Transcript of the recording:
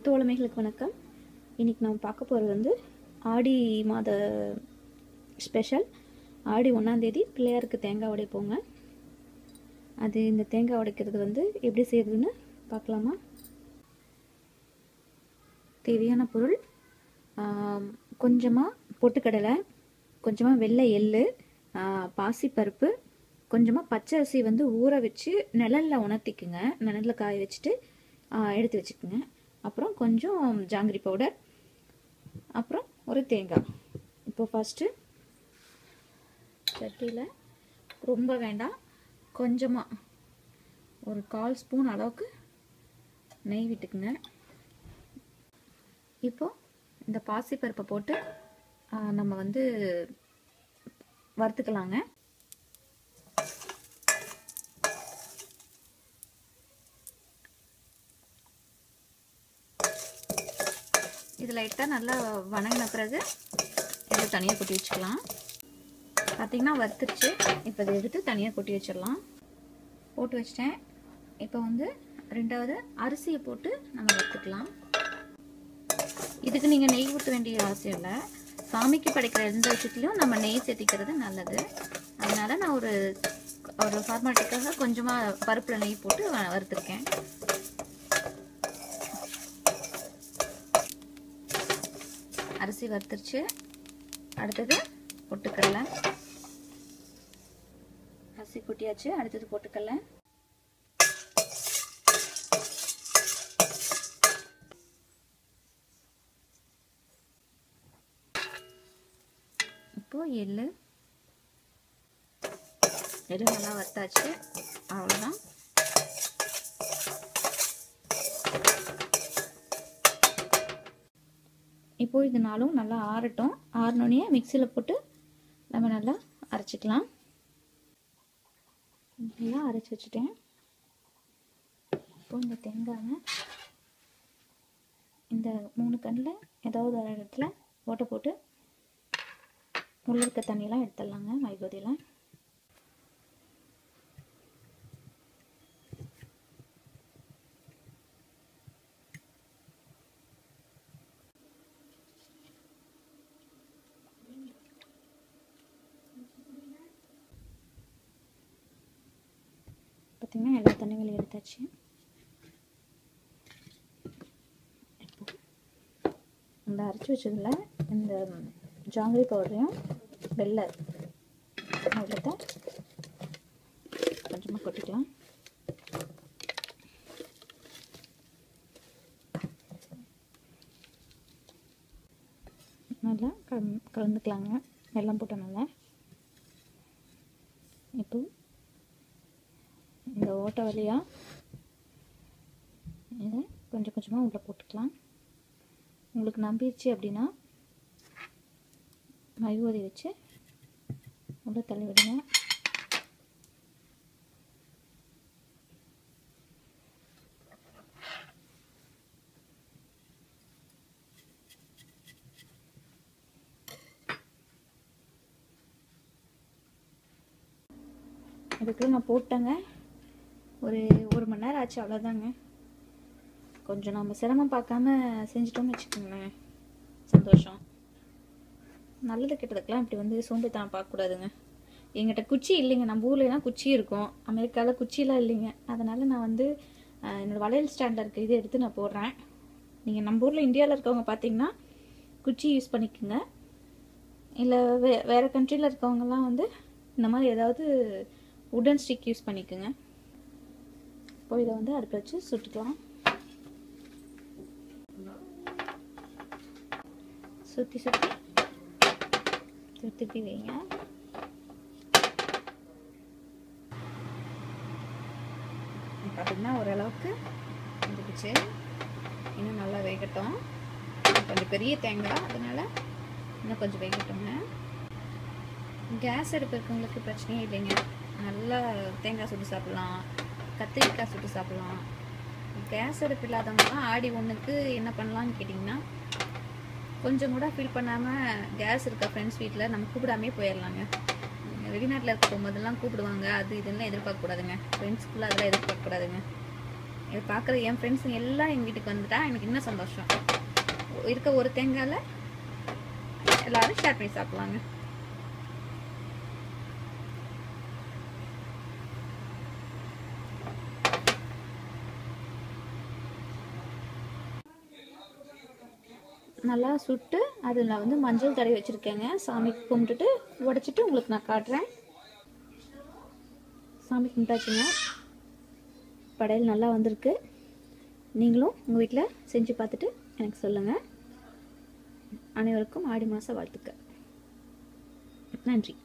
தோழமைகளுக்கு வணக்கம். இன்றைக்கி நம்ம பார்க்க போகிறது வந்து ஆடி மாத ஸ்பெஷல். ஆடி 1ஆம் தேதி பிள்ளையாருக்கு தேங்காய் உடைப்போங்க. அது இந்த தேங்காய் உடைக்கிறது வந்து எப்படி செய்கிறதுன்னு பார்க்கலாமா? தேவையான பொருள் கொஞ்சமாக பொட்டுக்கடலை, கொஞ்சமாக வெள்ளை எள்ளு, பாசிப்பருப்பு, கொஞ்சமாக பச்சை அரிசி வந்து ஊற வச்சு நிழலில் உணர்த்திக்குங்க. நிழலில் காய வச்சுட்டு எடுத்து வச்சுக்கோங்க. அப்புறம் கொஞ்சம் ஜாங்கிரி பவுடர், அப்புறம் ஒரு தேங்காய். இப்போ ஃபஸ்ட்டு சட்டியில் ரொம்ப வேண்டாம், கொஞ்சமாக ஒரு 1/4 ஸ்பூன் அளவுக்கு நெய் விட்டுக்குங்க. இப்போது இந்த பாசிப்பருப்பை போட்டு நம்ம வந்து வறுத்துக்கலாங்க. இது லைட்டாக நல்லா வணங்கின பிறகு இதை தனியாக கொட்டி வச்சுக்கலாம். பார்த்திங்கன்னா வறுத்துருச்சு. இப்போ இதை எடுத்து தனியாக கொட்டி வச்சிடலாம். போட்டு வச்சிட்டேன். இப்போ வந்து ரெண்டாவது அரிசியை போட்டு நம்ம வறுத்துக்கலாம். இதுக்கு நீங்கள் நெய் ஊற்ற வேண்டிய அவசியம் இல்லை. சாமிக்கு படைக்கிற எந்த விஷயத்துலையும் நம்ம நெய் சேர்த்திக்கிறது நல்லது. அதனால் நான் ஒரு ஃபார்மாலிட்டிக்காக கொஞ்சமாக பருப்பில் நெய் போட்டு வறுத்துருக்கேன். அரிசி வறுத்துருச்சு. அடுத்தது பொட்டுக்கடலை. அரிசி கொட்டியாச்சு. அடுத்தது பொட்டுக்கடலை. இப்போ எள்ளு நல்லா வறுத்தாச்சு. அவ்வளோதான். இப்போது இது நாளும் நல்லா ஆறட்டும். ஆறினோடனே மிக்சியில் போட்டு நம்ம நல்லா அரைச்சிக்கலாம். நல்லா அரைச்சி வச்சுட்டேன். இப்போ இந்த தேங்காயை இந்த 3 கண்ணில் ஏதாவது ஒரு இடத்துல ஓட்டை போட்டு உள்ள இருக்க தண்ணியெல்லாம் எடுத்துடலாங்க. மைகோதியில் பார்த்தீங்கன்னா எல்லா தண்ணி வெளியே எடுத்தாச்சு. இந்த அரைச்சி வச்சதில் இந்த ஜாங்கிரி பவுடரையும் வெள்ளை வெள்ளத்தை கொஞ்சமாக கொட்டிக்கலாம். நல்லா கலந்துக்கலாங்க. வெல்லம் போட்டனால இப்போ இந்த ஓட்டை வழியாக இதை கொஞ்சம் கொஞ்சமாக உள்ளே போட்டுக்கலாம். உங்களுக்கு நம்பிடுச்சு அப்படின்னா மைகோதி வச்சு உள்ளே தள்ளி விடுங்க. இதுக்குள்ள நான் போட்டேங்க. ஒரு 1 மணி நேரம் ஆச்சு. அவ்வளோதாங்க. கொஞ்சம் நம்ம சிரமம் பார்க்காம செஞ்சிட்டோம்னு வச்சுக்கோங்களேன், சந்தோஷம். நல்லது கெட்டதுக்கெலாம் இப்படி வந்து சோம்பேறித்தனம் பார்க்கக்கூடாதுங்க. எங்கிட்ட குச்சி இல்லைங்க. நம்ம ஊர்லலாம் குச்சி இருக்கும், அமெரிக்காவில் குச்சிலாம் இல்லைங்க. அதனால் நான் வந்து என்னோடய வளையல் ஸ்டாண்டில் இருக்க இதை எடுத்து நான் போடுறேன். நீங்கள் நம்ம ஊரில் இந்தியாவில் இருக்கவங்க பார்த்தீங்கன்னா குச்சி யூஸ் பண்ணிக்கோங்க. இல்லை வேறு கண்ட்ரியில் இருக்கவங்கலாம் வந்து இந்த மாதிரி ஏதாவது உடன் ஸ்டிக் யூஸ் பண்ணிக்கோங்க. இப்போ இதை வந்து அடுப்பில் வச்சு சுட்டுக்கலாம். சுற்றி சுற்றி திருப்பி வைங்க. பார்த்தீங்கன்னா ஓரளவுக்கு வந்துடுச்சு. இன்னும் நல்லா வேகட்டும். கொஞ்சம் பெரிய தேங்காய், அதனால் இன்னும் கொஞ்சம் வேகட்டுங்க. கேஸ் அடுப்பு இருக்கவங்களுக்கு பிரச்சனையே இல்லைங்க. நல்லா தேங்காய் சுட்டு சாப்பிட்லாம், கத்திரிக்காய் சுட்டு சாப்பிட்லாம். கேஸ் அடுப்பு இல்லாதவங்கலாம் ஆடி 1க்கு என்ன பண்ணலான்னு கேட்டிங்கன்னா, கொஞ்சம் கூட ஃபீல் பண்ணாமல் கேஸ் இருக்க ஃப்ரெண்ட்ஸ் வீட்டில் நம்ம கூப்பிடாமே போயிடலாங்க. வெளிநாட்டில் இருக்க போகும்போதெல்லாம் கூப்பிடுவாங்க, அது இதெல்லாம் எதிர்பார்க்கக்கூடாதுங்க. ஃப்ரெண்ட்ஸ்குள்ளே அதெல்லாம் எதிர்பார்க்கக்கூடாதுங்க. இதை பார்க்குற என் ஃப்ரெண்ட்ஸுங்க எல்லாம் எங்கள் வீட்டுக்கு வந்துட்டா எனக்கு இன்னும் சந்தோஷம். இருக்க ஒரு தேங்காயில் எல்லாரும் ஷேர் பண்ணி சாப்பிடலாங்க. நல்லா சுட்டு அதில் வந்து மஞ்சள் தடவி வச்சுருக்கேங்க. சாமி கும்பிட்டுட்டு உடைச்சிட்டு உங்களுக்கு நான் காட்டுறேன். சாமி கும்பிட்டாச்சுங்க. படையல் நல்லா வந்திருக்கு. நீங்களும் உங்கள் வீட்டில் செஞ்சு பார்த்துட்டு எனக்கு சொல்லுங்கள். அனைவருக்கும் ஆடி மாத வாழ்த்துக்கள். நன்றி.